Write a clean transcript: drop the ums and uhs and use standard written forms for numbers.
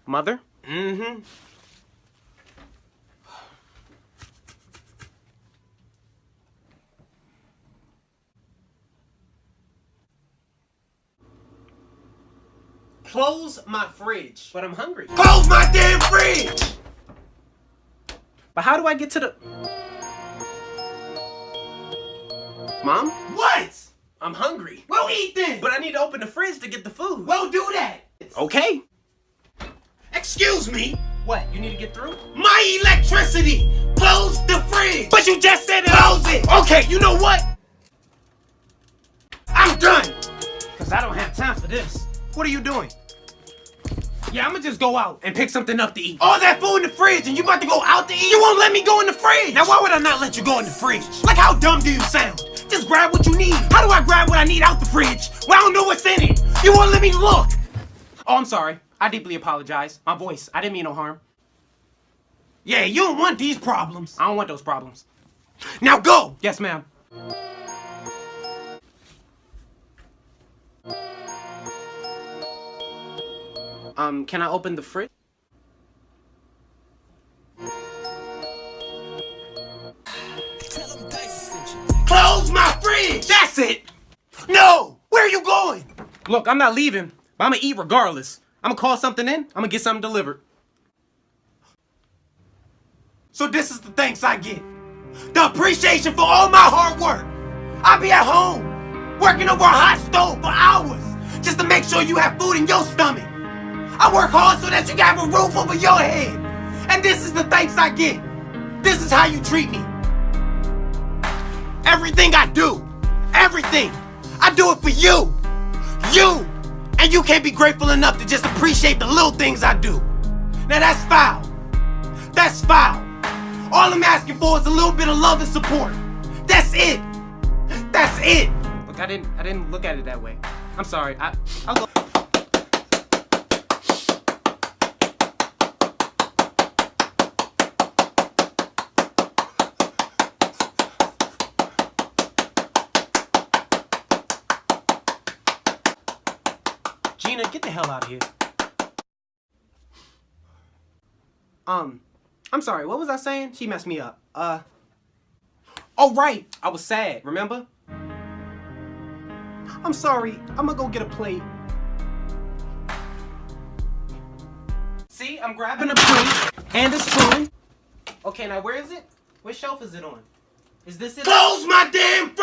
Mother? Mm-hmm. Close my fridge. But I'm hungry. Close my damn fridge! But how do I get to the... Mom? What? I'm hungry. Well, eat then. But I need to open the fridge to get the food. Well, do that. Okay. Excuse me. What? You need to get through? My electricity. Close the fridge. But you just said it. Close it. Okay, you know what? I'm done. Because I don't have time for this. What are you doing? Yeah, I'm gonna just go out and pick something up to eat. All that food in the fridge and you about to go out to eat? You won't let me go in the fridge. Now, why would I not let you go in the fridge? Like, how dumb do you sound? Just grab what you need. How do I grab what I need out the fridge? Well, I don't know what's in it. You won't let me look. Oh, I'm sorry. I deeply apologize. My voice. I didn't mean no harm. Yeah, you don't want these problems. I don't want those problems. Now go. Yes, ma'am. Can I open the fridge? Close my fridge. That's it. No. Where are you going? Look, I'm not leaving, but I'm gonna eat regardless. I'm gonna call something in. I'm gonna get something delivered. So this is the thanks I get. The appreciation for all my hard work. I be at home, working over a hot stove for hours, just to make sure you have food in your stomach. I work hard so that you can have a roof over your head. And this is the thanks I get. This is how you treat me. Everything I do, everything, I do it for you. You. And you can't be grateful enough to just appreciate the little things I do. Now that's foul. That's foul. All I'm asking for is a little bit of love and support. That's it. That's it. Look, I didn't look at it that way. I'm sorry. I'll go. Gina, get the hell out of here. I'm sorry, what was I saying? She messed me up. Oh right, I was sad, remember? I'm sorry, I'm gonna go get a plate. See, I'm grabbing a plate and a spoon. Okay, now where is it? What shelf is it on? Is this it? Close my damn